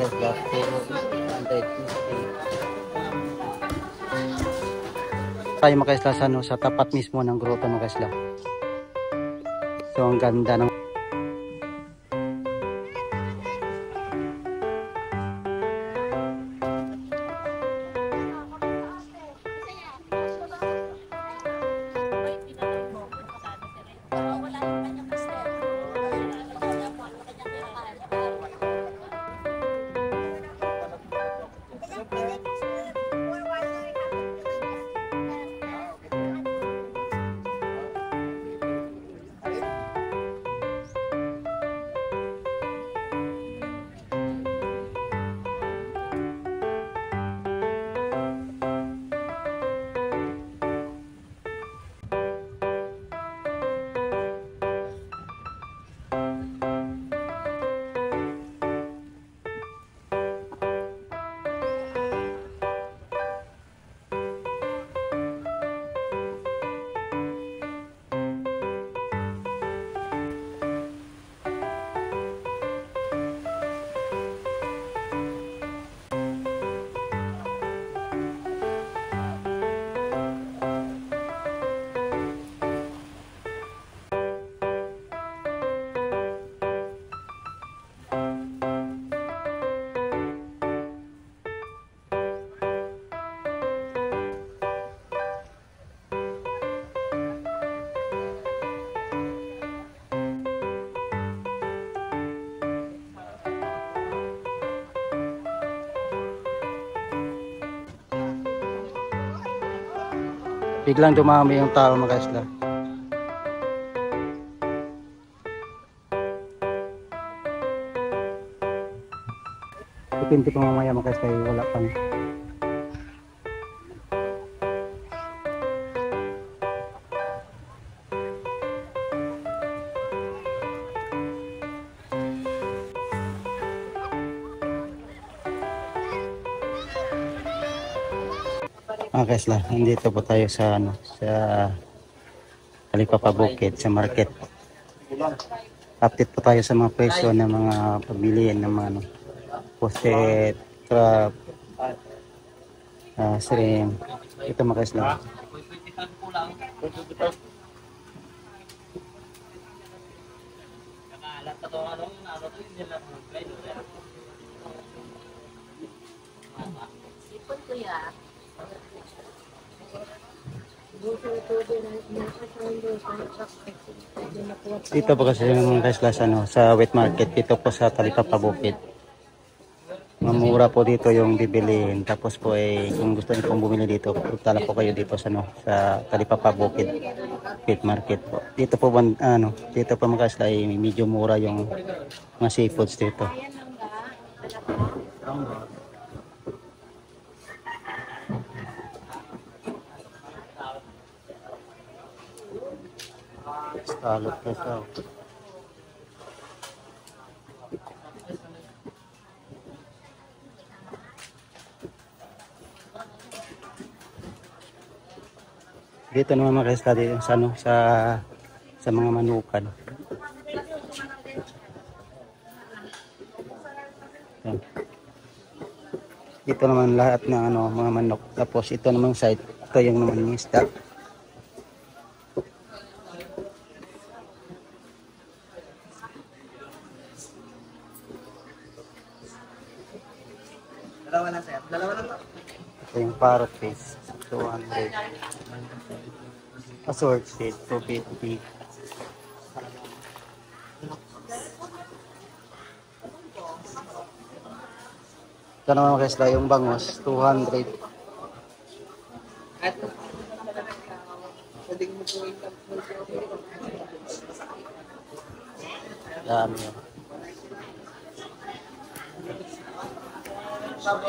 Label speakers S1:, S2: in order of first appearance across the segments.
S1: kaisla. 250. Tayo mga kaisla sa, sa tapat mismo ng grotto mga kaisla. So ang ganda ng biglang dumami yung tao mga kaisla. Depende pa mamaya mga kaisla, wala pang. Mga kaisla, nandito po tayo sa sa Talipapa Bukid, sa market. Update po tayo sa mga presyo ng mga pagbilihan ng mga poset, crab, shrimp. Ito mga kaisla.
S2: Sipon ko ya.
S1: Dito po kasi yung kaisla sa wet market dito po sa Talipapa Bukid. Mamura po dito yung bibilihin. Tapos po kung gusto niyo pong bumili dito, punta lang po kayo dito sa Talipapa Bukid wet market po. Dito po dito po mga kaisla medyo mura yung mga seafoods dito. Salot na ito. Dito naman mga kaisla dito sa mga manukan. Yan. Dito naman lahat ng mga manok. Tapos ito namang side, ito yung naman yung isda.
S3: Dalawa na sir. Dalawa na to.
S1: Ito yung parrot fish, 200. Sword fish, 250. Ito naman mga kaisla, yung bangos, 200. Dami yun.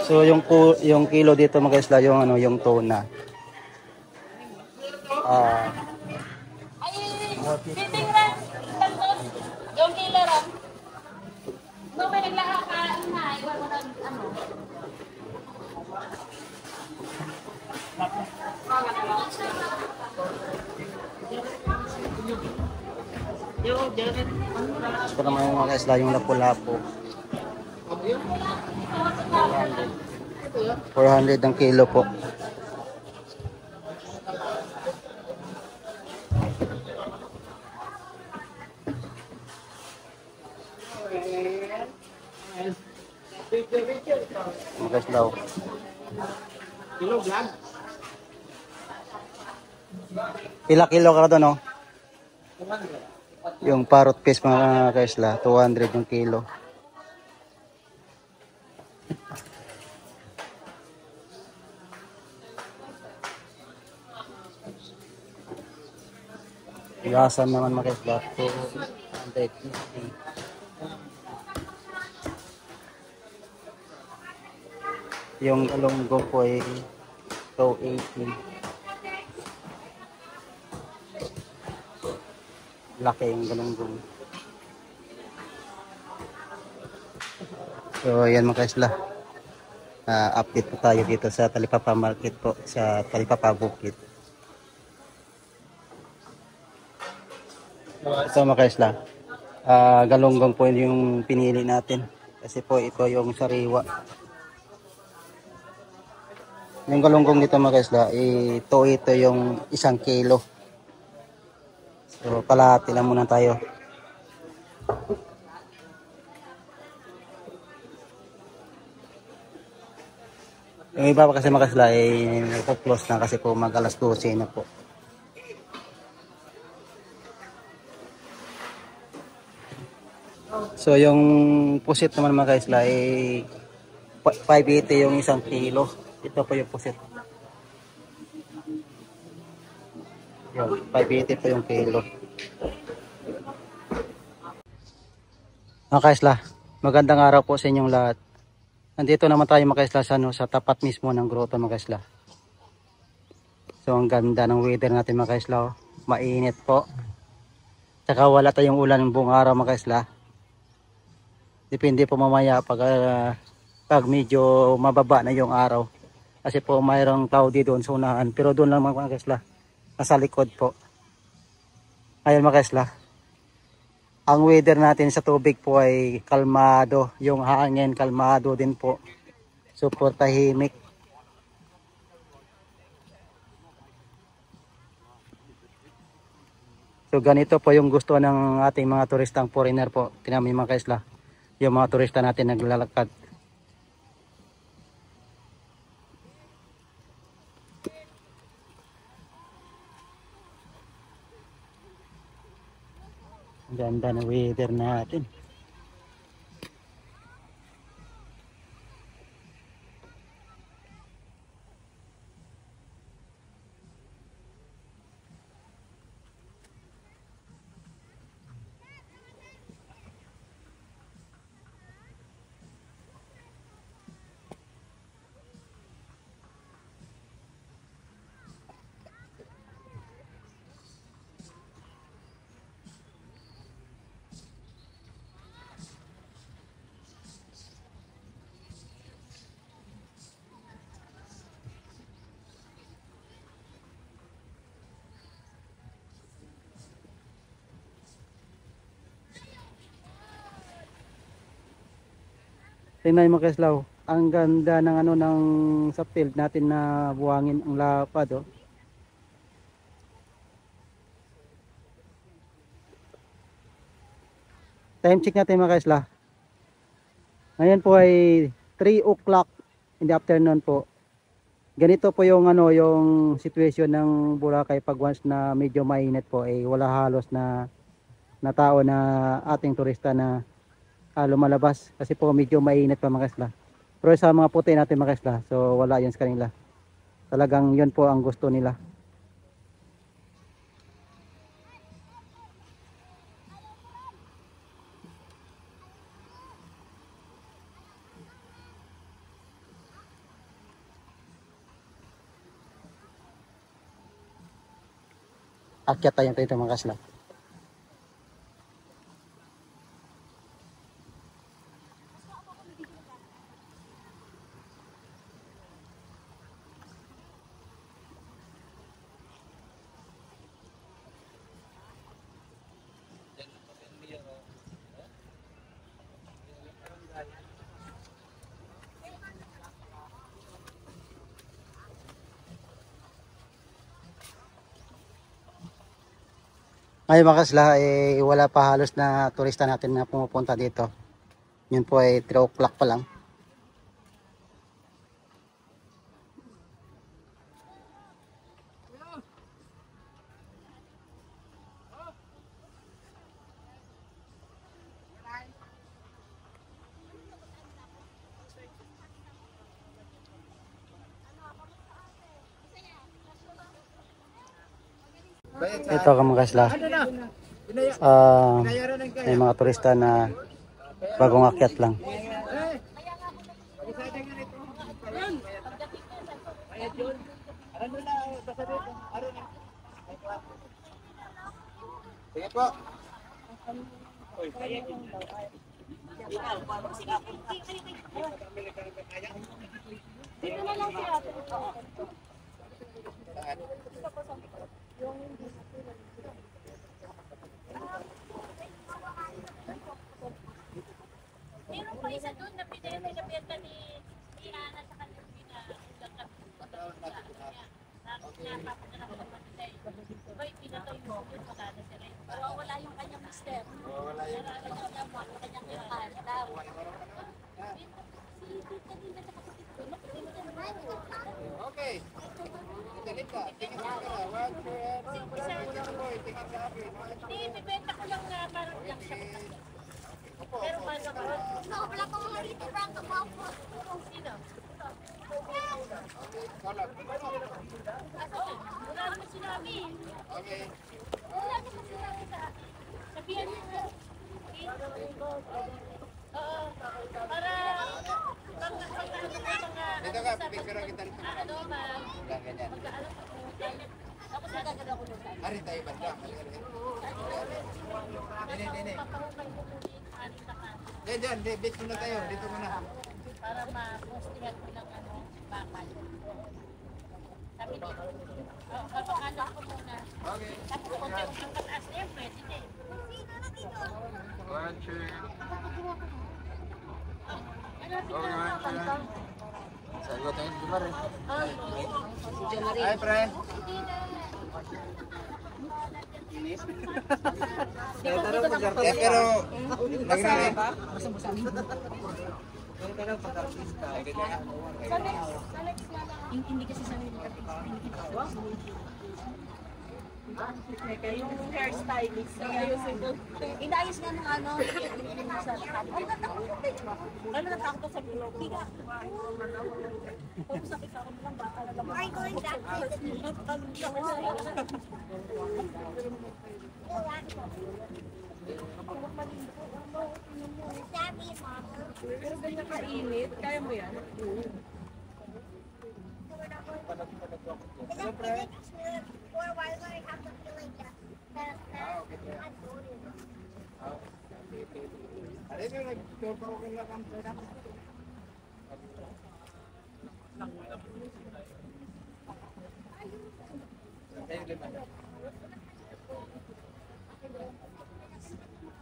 S1: So yung kilo dito mga kaisla, yung tuna.
S2: Biting rin. Yung kilo rin. No, may naglaha ka na. Iwan mo ng
S1: Ito naman yung mga kaisla, yung lapu-lapu. 400 ang kilo po. Mga daw. Pila kilo ka doon, no? Yung parrot fish mga kaisla, 200 yung kilo. Igasan naman mga kaisla, 200. Yung galunggong po ay 280. Laki yung galunggong. So yan mga kaisla. Update po tayo dito sa Talipapa Market po, sa Talipapa Bukid. So mga kaisla, galunggong po yung pinili natin. Kasi po ito yung sariwa. Yung galunggong dito mga kaisla, ito yung 1 kilo. So kalahati lang muna tayo. Yung iba pa kasi mga kaisla ay nagpo-close na kasi po mag alas 12 na po. So yung pusit naman mga kaisla ay 580 yung 1 kilo. Ito po yung pusit. Yun, 580 po yung kilo. Mga kaisla, magandang araw po sa inyong lahat. Nandito naman tayo mga kaisla sa tapat mismo ng grotto mga kaisla. So ang ganda ng weather natin mga kaisla. Oh. Mainit po. Tsaka wala tayong ulan ng buong araw mga kaisla. Depende po mamaya pag medyo mababa na yung araw. Kasi po mayroong cloudy doon sa unahan. Pero doon lang mga kaisla. Nasa likod po. Ayun mga kaisla. Ang weather natin sa tubig po ay kalmado. Yung hangin kalmado din po. Super tahimik. So ganito po yung gusto ng ating mga turistang foreigner po. Tinami mga kaisla. Yung mga turista natin naglalakad. Ganda ng weather natin. Tingnan mo Keslaw, ang ganda ng ng sa field natin na buhangin ang lapad oh. Time check natin mga kaisla. Ngayon po ay 3 o'clock in the afternoon po. Ganito po yung yung situation ng Boracay pag once na medyo mainit po ay wala halos na tao na ating turista na lumalabas kasi po medyo mainit pa mga kaisla. Pero sa mga puti natin mga kaisla, so wala yan sa kanila. Talagang yun po ang gusto nila. Akyat tayong dito mga kaisla. Ngayon mga kasla, wala pa halos na turista natin na pumupunta dito. Yun po ay 3 o'clock pa lang. Ito mga kasla. May mga turista na bagong akyat lang.
S3: Sige po.
S2: Dito na lang siya. Meron pa isa doon na pinabenta ni Ana sa kanyang Diba pinatay mo yung magana sila. Wala yung kanyang mister. Wala yung kanyang kinakanta.
S3: Okay. Galit ka. Tingin ka. Wag mo tingin sa akin.
S2: Hindi, bibenta ko lang na parang lang siya. Pero paano ko? No, wala pa mga rito rank about po. Sino? Wala naman sinabi.
S3: Okay.
S2: Wala naman sinabi sa akin. Sabihan niyo na. Oo. Para
S3: Dito ka, picture kita rin.
S2: ano ba?
S3: Ganyan.
S2: Magkaalam ako. Tapos nagagad ako doon.
S3: Ari tayo banda. Nene.
S2: Papahukay ko muna yung anin na ka.
S3: Diyan, bit muna tayo. Dito muna.
S2: Para ma-postihan ko ng ano, bakal. Sabi niya, papakalan ko muna.
S3: Okay.
S2: Tapos konti ang pataas na yun, pwede na eh.
S3: One, two.
S2: Ano ang kanta?
S3: Sayo tayo di ba rin?
S2: Si Jomari.
S3: Hi, pre. Pero nagre
S2: Hindi kasi sa nila.
S4: Yung hairstylist, ayusin ko.
S2: Inaayos nga ng ano,
S4: Ano natakot ko sa bilog?
S2: biga.
S4: Tapos sakit ako ng baka na naman.
S2: Ay, going back.
S4: Pero ganyan kainit, kaya mo yan?
S3: Ari na nag-tour pa ko kung lang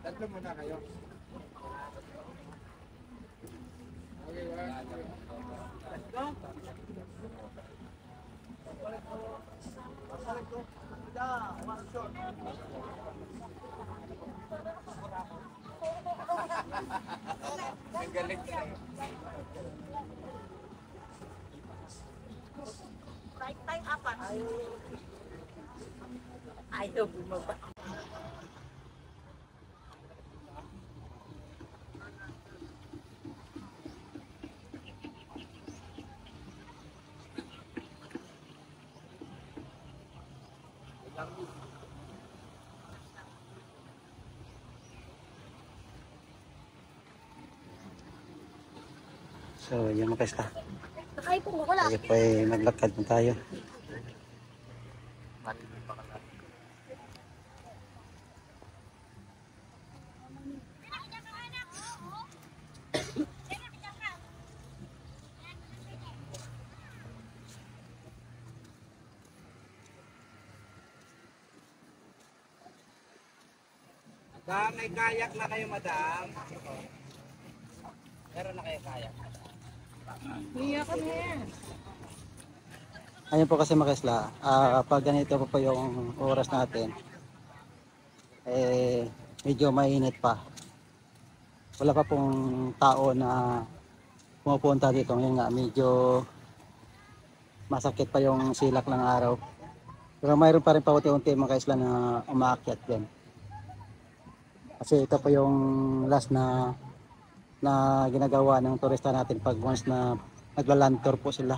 S3: Tatlo muna kayo. Okay, one, two. Let's go. Ang galing ka.
S4: Lifetime apat. Ayaw bumaba.
S1: So yun mga kasla.
S2: Nakaipong mo, wala.
S1: Tayo po ay maglakad na tayo.
S3: May kayak na kayo, madam? Meron na kayo kayak?
S4: Niya ka na yan.
S1: Ayun po kasi mga kasla, pag ganito po yung oras natin, eh medyo mainit pa. Wala pa pong tao na pumupunta dito. Ngayon nga medyo masakit pa yung silak ng araw. Pero mayroon pa rin pa unti-unti mga kaisla na umaakyat din. Kasi ito pa yung last na ginagawa ng turista natin pag once na nagla-land tour po sila.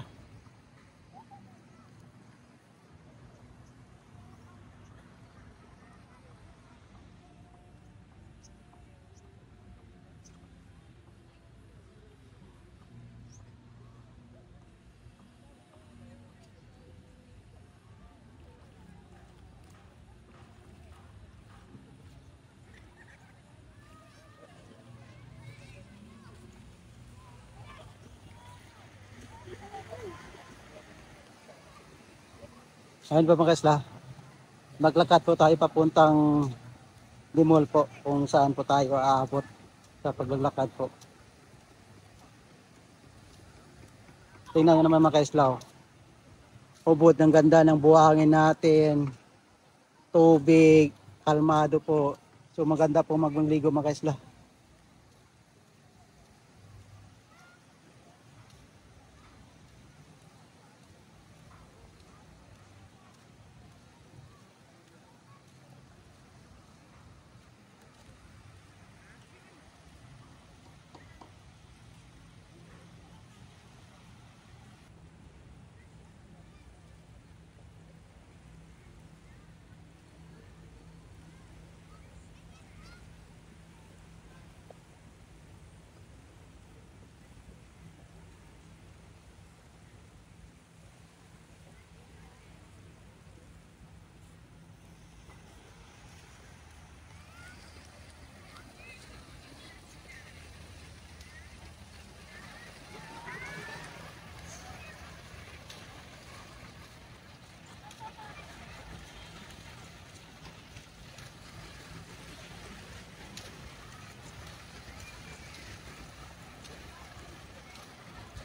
S1: Ayun po mga kaisla, maglakad po tayo papuntang Dimol po kung saan po tayo aabot sa paglalakad po. Tingnan nyo naman mga kaisla, oh. Ubod ng ganda ng buhangin natin, tubig, kalmado po. So maganda po magligo mga kaisla.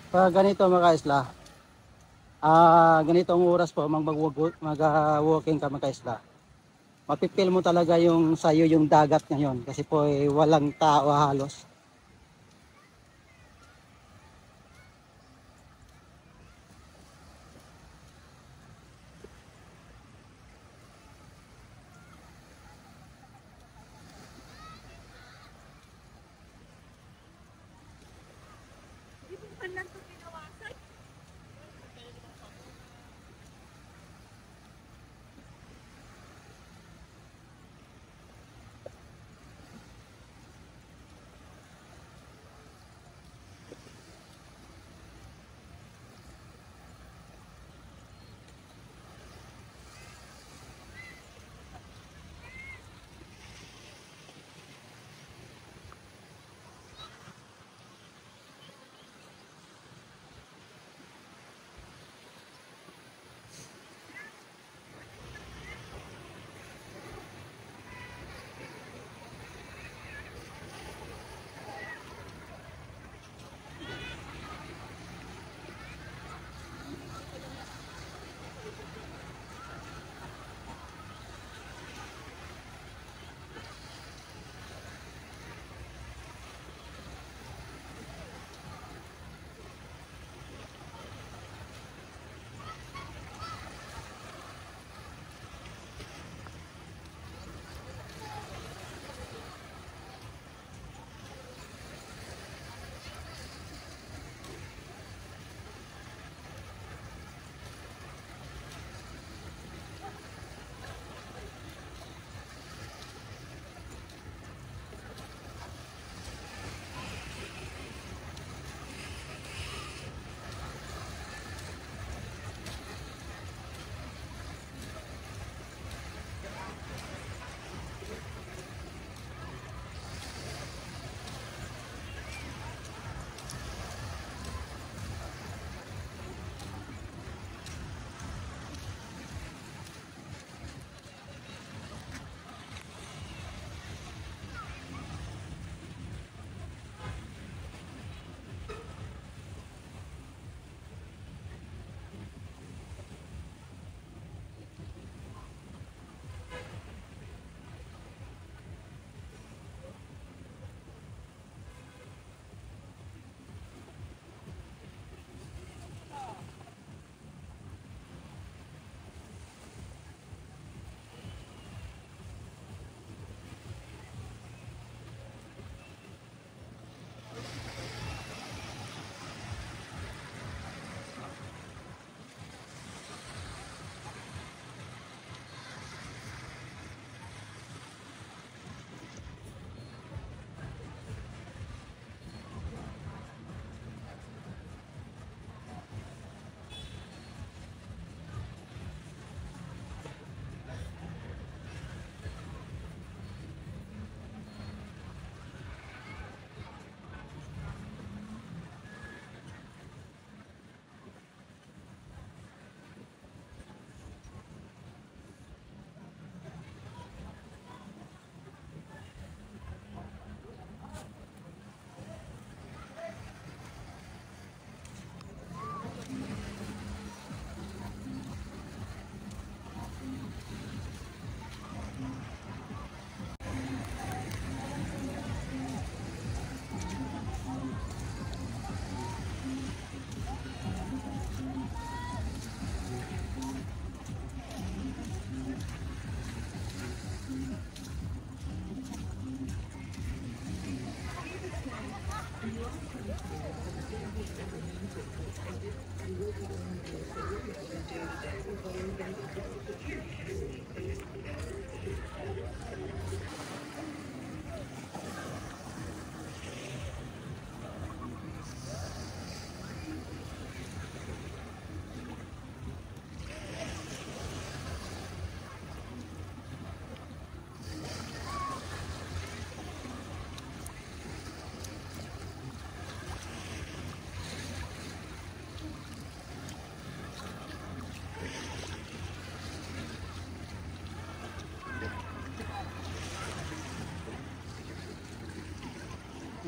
S1: Pag ganito mga kaisla, ganitong oras po mag-walking ka mga kaisla. Mapipil mo talaga yung sayo yung dagat ngayon kasi po walang tao halos.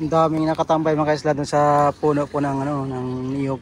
S1: Ang daming nakatambay mga kaisla dun sa puno po ng ano ng niyog.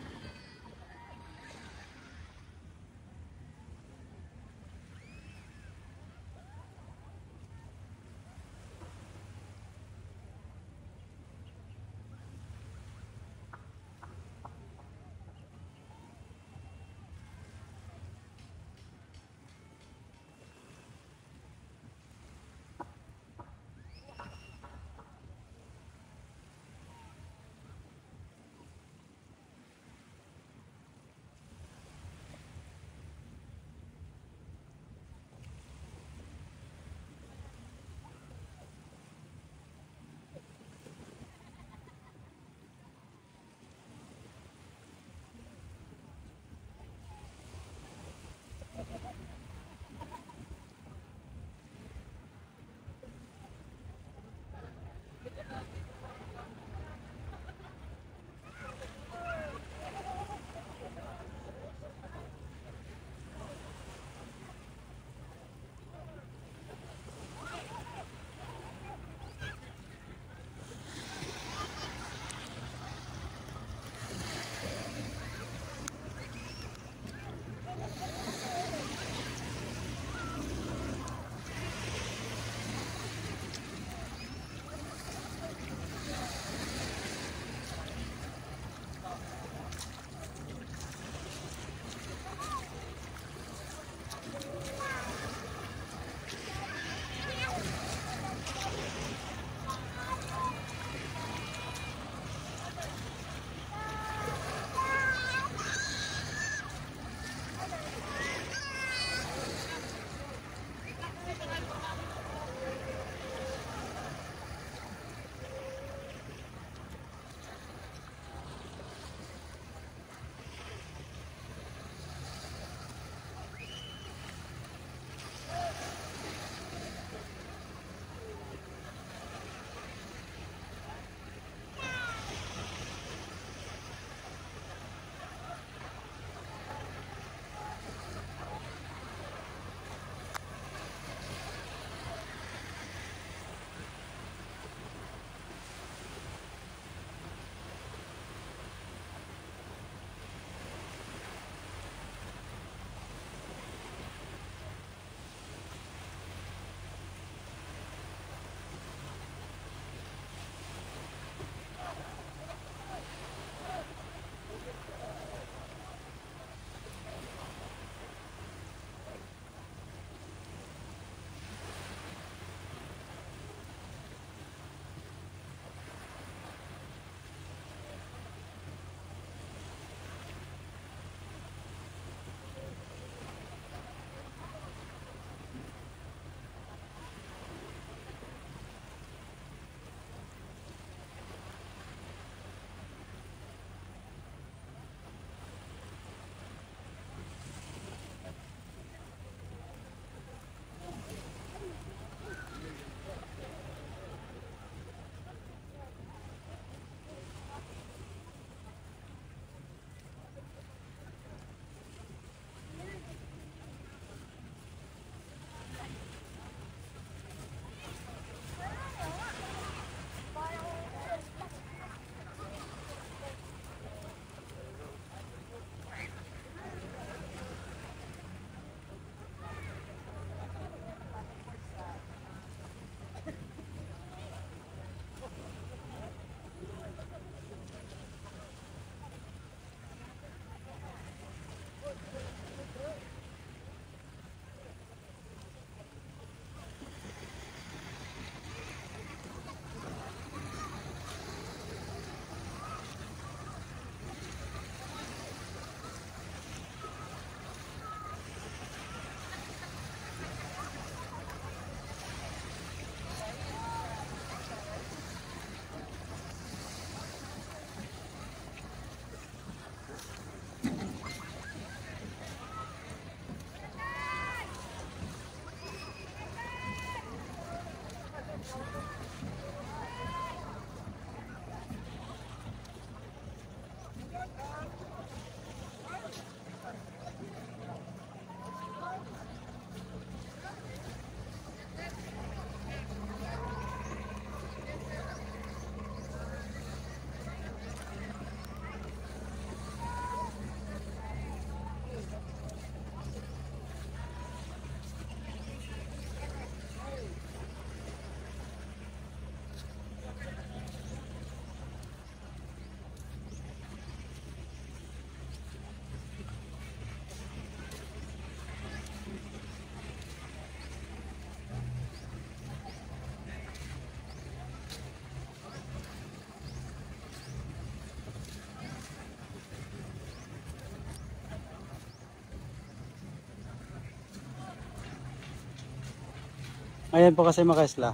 S1: Ngayon po kasi mga kaisla,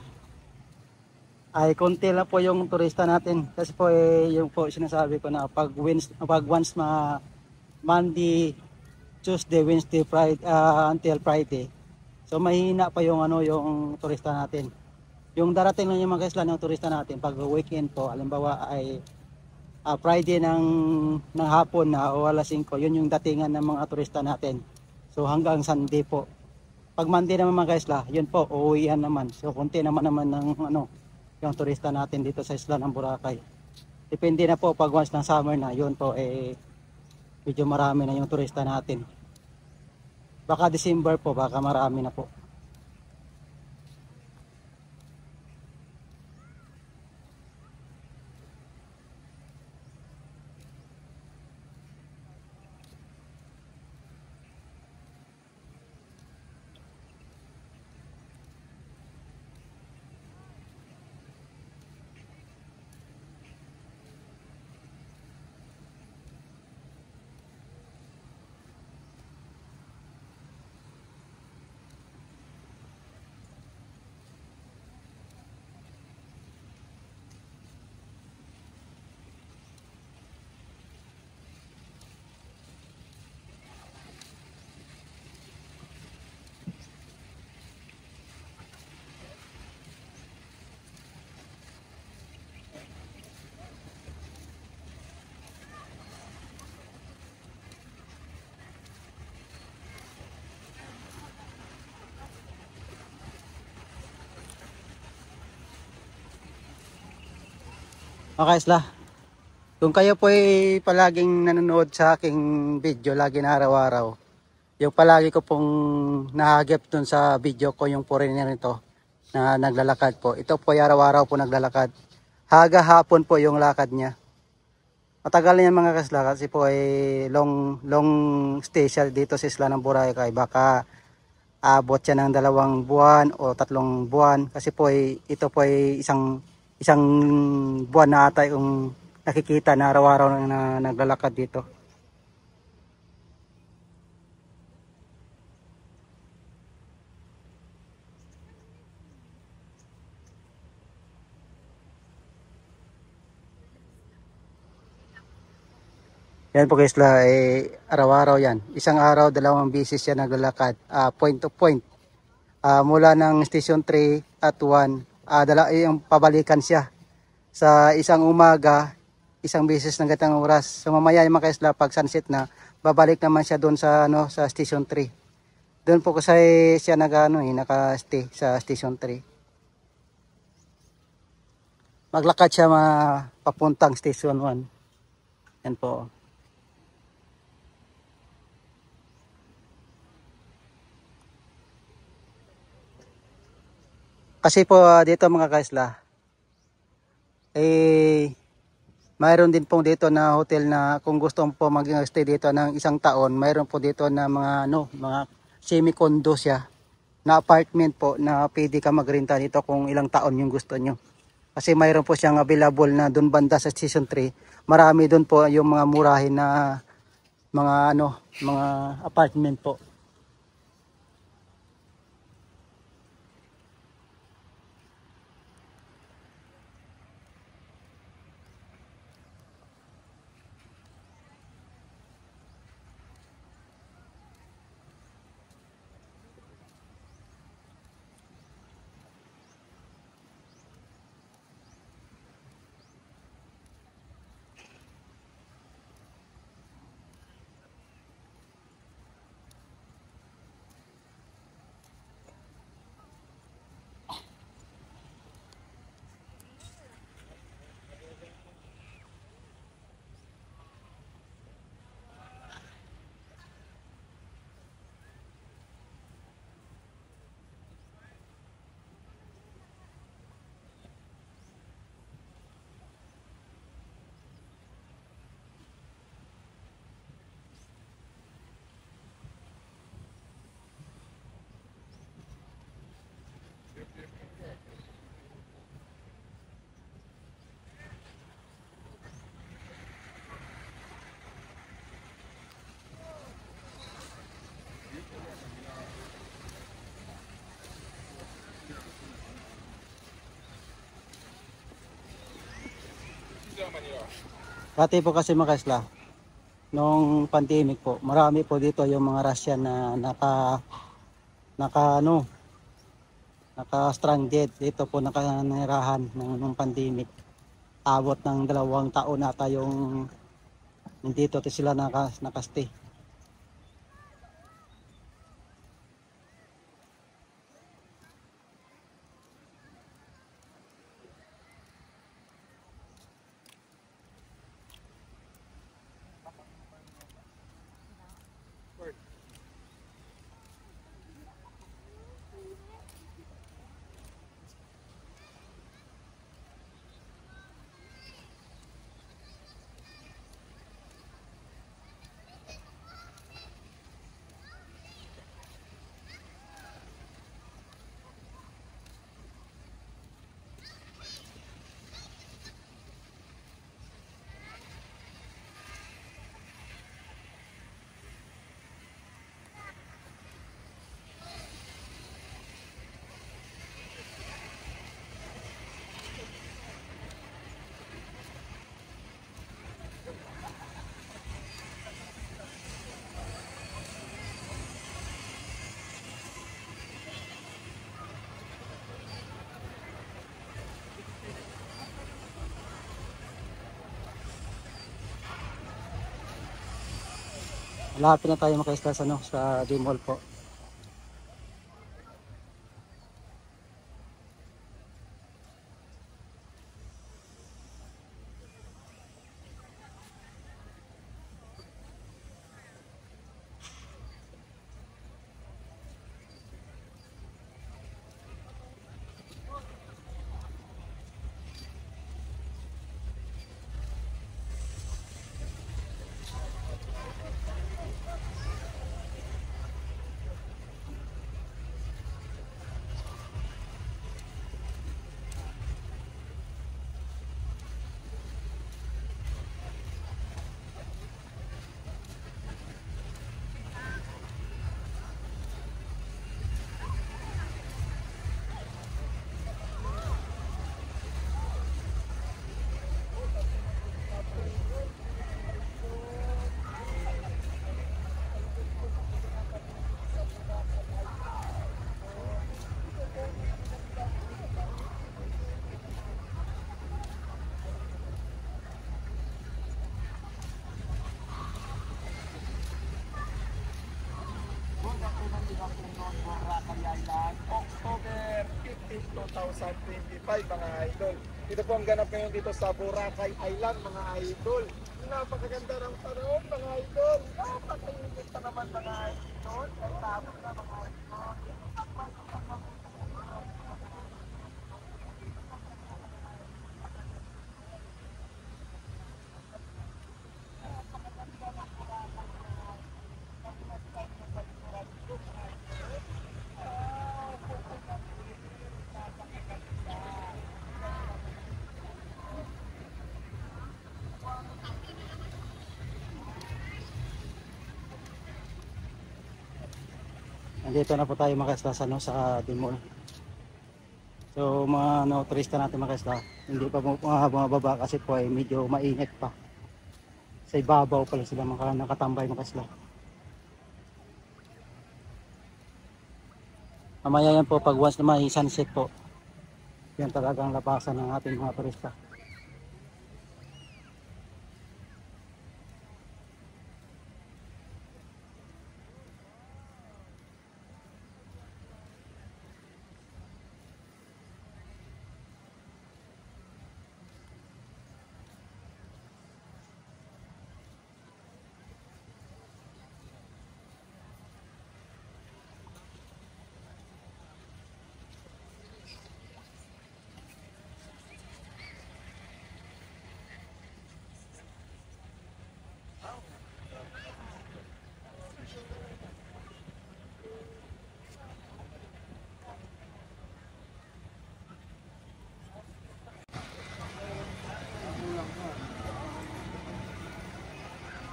S1: ay konti lang po yung turista natin. Kasi po yung po sinasabi ko na pag once Monday, Tuesday, Wednesday, Friday, until Friday. So mahina pa yung ano yung turista natin. Yung darating lang yung mga kaisla ng turista natin pag weekend po, halimbawa ay Friday ng hapon na o alas 5, yun yung datingan ng mga turista natin. So hanggang Sunday po. Pag Monday naman mga kaisla, yun po, uuwihan naman. So konti naman ng ano, yung turista natin dito sa isla ng Boracay. Depende na po pag once ng summer na, yun po medyo marami na yung turista natin. Baka December po, baka marami na po. Mga kaisla, kung kayo po ay palaging nanonood sa aking video, lagi na araw-araw, yung palagi ko pong nahagip dun sa video ko, yung foreigner nito na naglalakad po. Ito po ay araw-araw po naglalakad. Haga hapon po yung lakad niya. Matagal na yan mga kaisla kasi po ay long stay siya dito sa isla ng Boracay. Baka abot siya ng 2 buwan o 3 buwan kasi po ay ito po ay isang buwan na ata yung nakikita na araw-araw na naglalakad dito. Yan po guys, araw-araw yan. Isang araw, 2 beses siya naglalakad, point to point. Mula ng station 3 at 1, yung pabalikan siya. Sa isang umaga, isang beses ng gatang oras. So mamaya yung mga kaisla, pag sunset na, babalik naman siya doon sa sa station 3. Doon po kasi siya naka-stay sa station 3. Maglakad siya papuntang station 1. Yan po. Kasi po dito mga kaisla, mayroon din po dito na hotel na kung gusto mo po mag-stay dito ng 1 taon, mayroon po dito na mga semi-condo siya na apartment po na pwede ka magrenta dito kung ilang taon yung gusto nyo. Kasi mayroon po siyang available na doon banda sa Station 3. Marami doon po yung mga murahin na mga apartment po. Dati po kasi mga kaisla, nung pandemic po, marami po dito yung mga Russian na naka ano, naka-stranded. Dito po nakanirahan nung pandemic. Abot ng 2 taon ata yung nandito sila nakastay. Malapit na tayo makaisla sa, ano, sa D-Mall po.
S3: October 15, 2025 mga idol. Ito po ang ganap ngayon dito sa Boracay Island mga idol. Napakaganda ng panahon mga idol. Napakainit pa naman mga idol. Ay tapos na mga idol.
S1: Nandito na po tayo makaisla sa, ano, sa D-Mall. So mga no, turista natin makaisla, hindi pa bumababa kasi po ay medyo mainit pa. Sa ibabaw pala sila nakatambay makaisla. Mamaya yan po pag once na may sunset po, yan talagang labasan ng ating mga turista.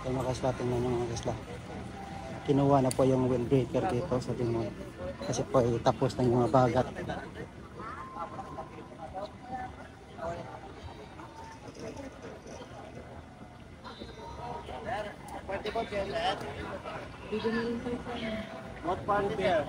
S1: So mga kasla, tingnan nyo mga kasla. Kinuha na po yung windbreaker dito sa D-Mall. Kasi po ay tapos na yung mga bagat. What party there?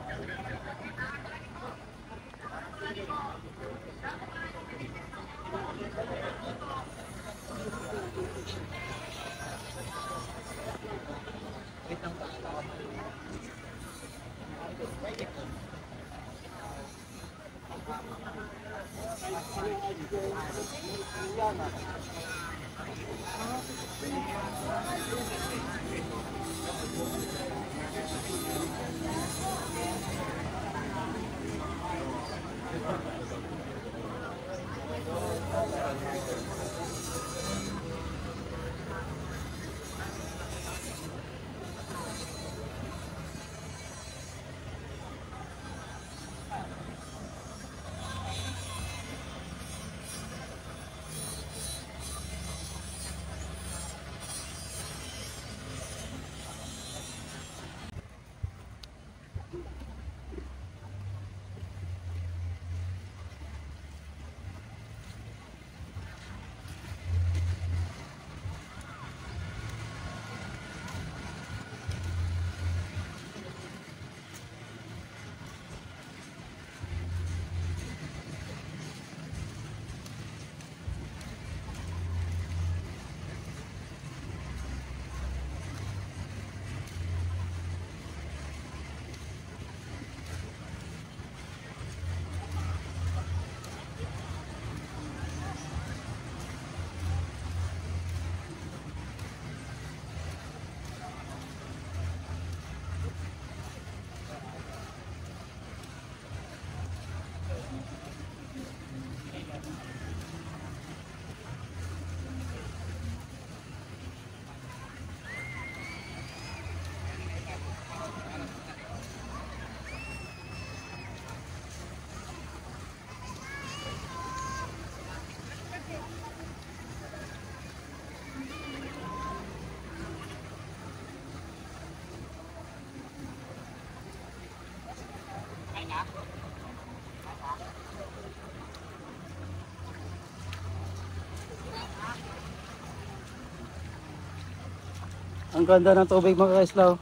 S1: Ang ganda ng tubig mga kaislaw.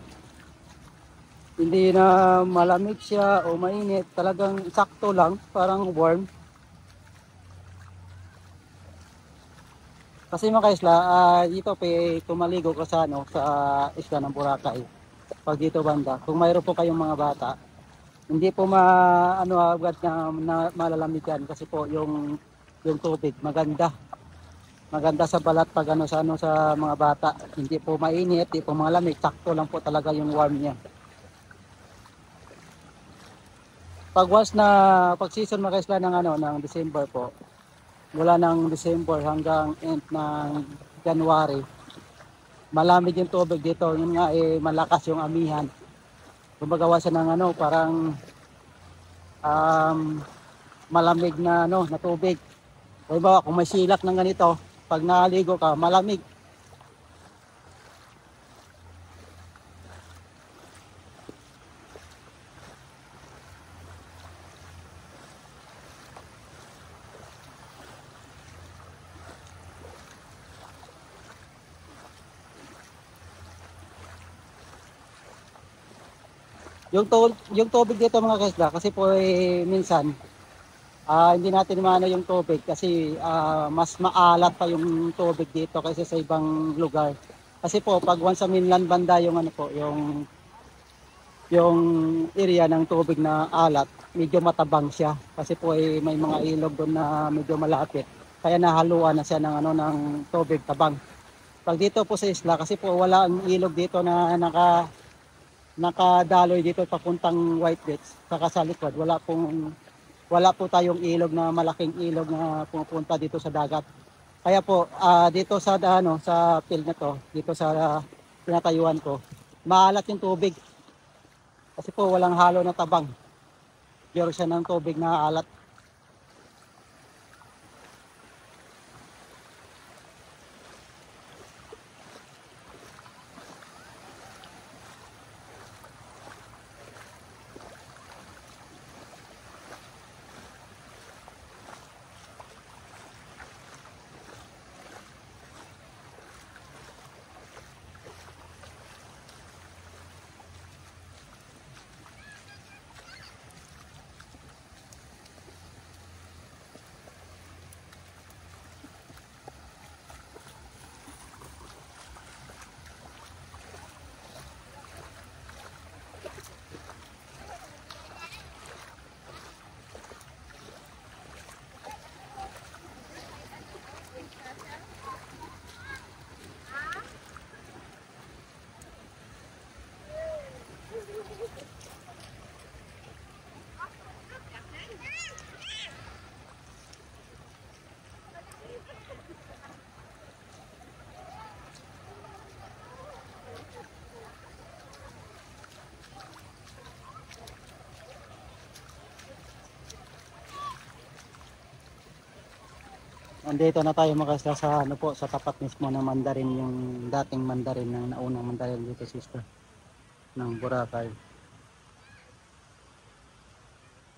S1: Hindi na malamig siya o mainit. Talagang sakto lang. Parang warm. Kasi mga kaisla, dito pa tumaligo ka sa, sa isla ng Boracay. Pag dito banda. Kung mayroon po kayong mga bata, hindi po agad na malalamig yan. Kasi po yung tubig maganda. Maganda sa balat pag sa mga bata. Hindi po mainit, hindi po malamig. Sakto lang po talaga yung warm niya. Pag season mga kaisla ng December po, mula ng December hanggang end ng January, malamig yung tubig dito. Yun nga malakas yung amihan. Gumagawa siya ng parang malamig na na tubig. Halimbawa kung may silak ng ganito, pag naligo ka, malamig. Yung tubig dito mga kaisla, kasi po minsan hindi natin maano yung tubig kasi mas maalat pa yung tubig dito kaysa sa ibang lugar. Kasi po pag once sa mainland banda yung yung area ng tubig na alat, medyo matabang siya kasi po may mga ilog doon na medyo malapit. Kaya nahaluan na siya ng tubig tabang. Pag dito po sa isla kasi po wala ang ilog dito na nakadaloy dito papuntang White Beach, saka sa likod wala po tayong ilog na malaking ilog na pumupunta dito sa dagat. Kaya po dito sa sa field na to, dito sa tinatayuan ko, maalat yung tubig. Kasi po walang halo na tabang. Pure siya ng tubig na alat. Andito na tayo makasla sa ano po, sa tapat mismo ng Mandarin, yung dating Mandarin ng naunang Mandarin dito sister ng Boracay.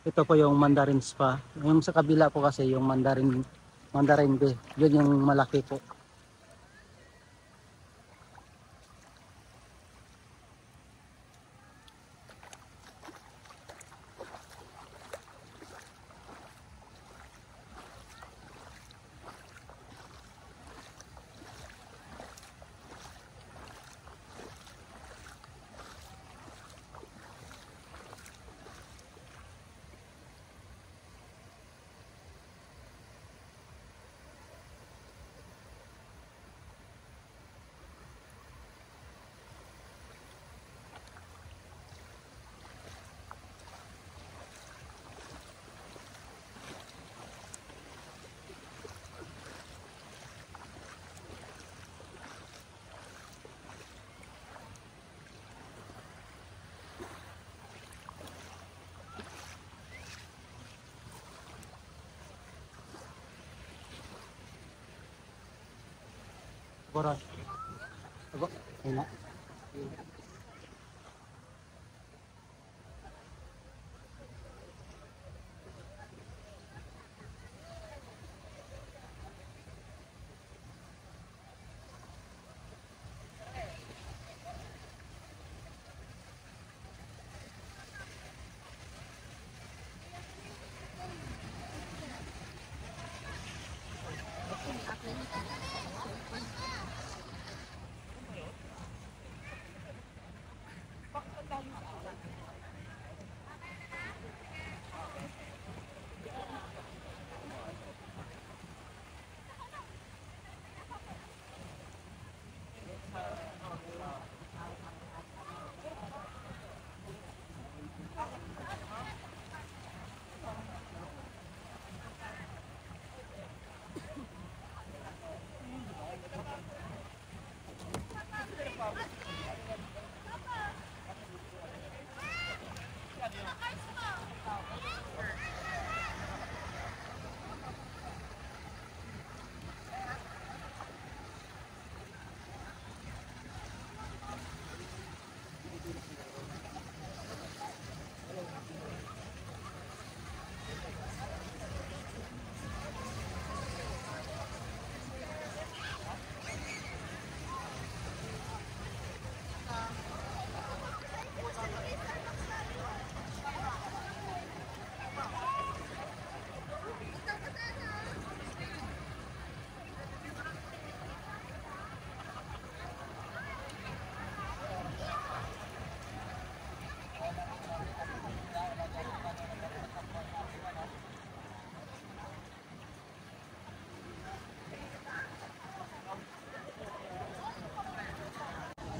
S1: Ito po yung Mandarin Spa. Yung sa kabila po kasi yung Mandarin Bay. Yun yung malaki po. Boros. Abo, ina.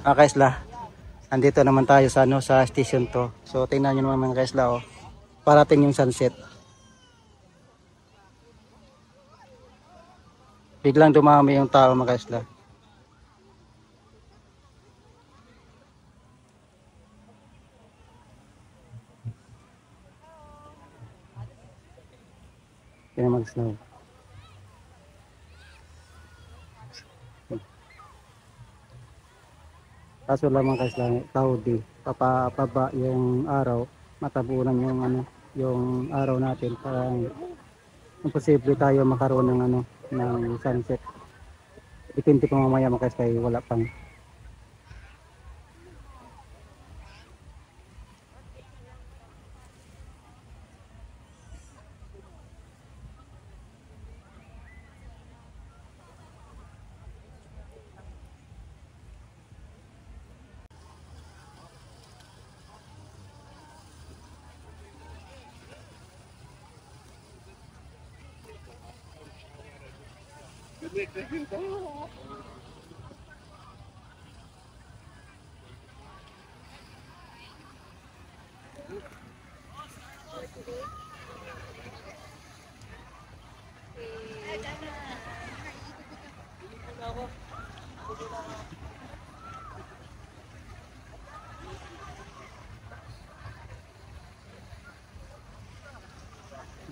S1: Kaisla, andito naman tayo sa ano, sa station to. So tingnan niyo naman mga kaisla, oh. Parating yung sunset. Biglang dumami yung tao mga kaisla. Yan mga kaisla. Kaso lamang kaisla, cloudy. Papaba yung araw, matabunan yung ano, yung araw natin para imposible tayo makaroon ng ano, ng sunset. Depende pa mamaya mga kaisla, wala pang.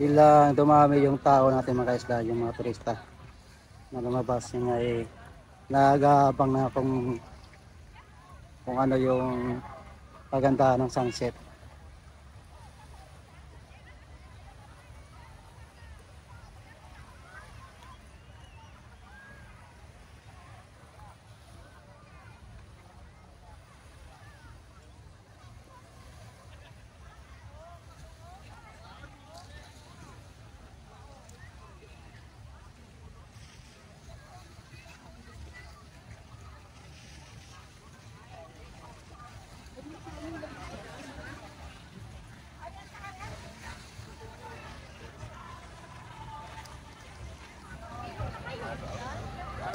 S1: Bilang dumami yung tao natin mga kaisla, yung mga turista. na lumabas yun nga eh, nag-aabang na kung ano yung kagandahan ng sunset.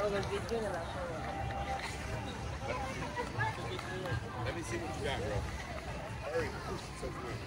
S3: Let me see what you got, bro. Hurry. So good.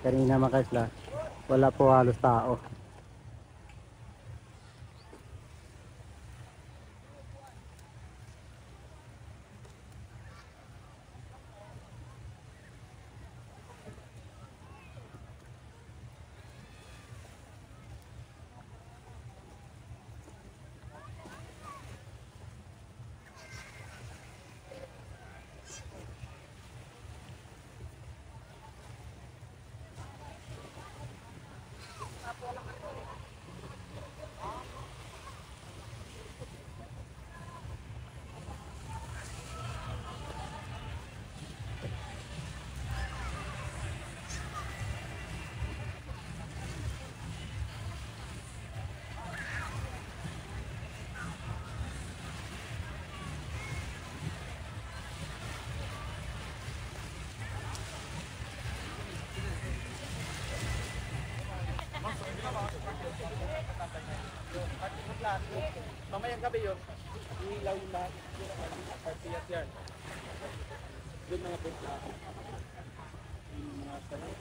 S1: Kanina mga kaisla, wala po halos tao.
S5: Mamayang gabi yun, ilaw yung lahat. Partiyat yan. Doon mga bukla. Yung mga sanay.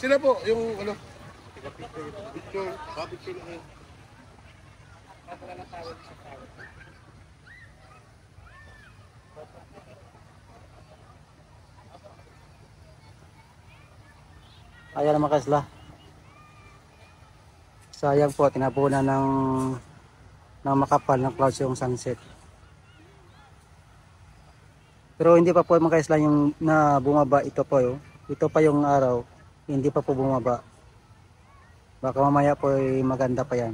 S3: Sila po, yung ano? Picture, picture na yun.
S1: Ayan naman kasla. Sayang po, tinapunan ng makapal ng clouds yung sunset. Pero hindi pa po mga kaisla yung na bumaba. Ito po yun. Ito pa yung araw. Hindi pa po bumaba. Baka mamaya po ay maganda pa yan.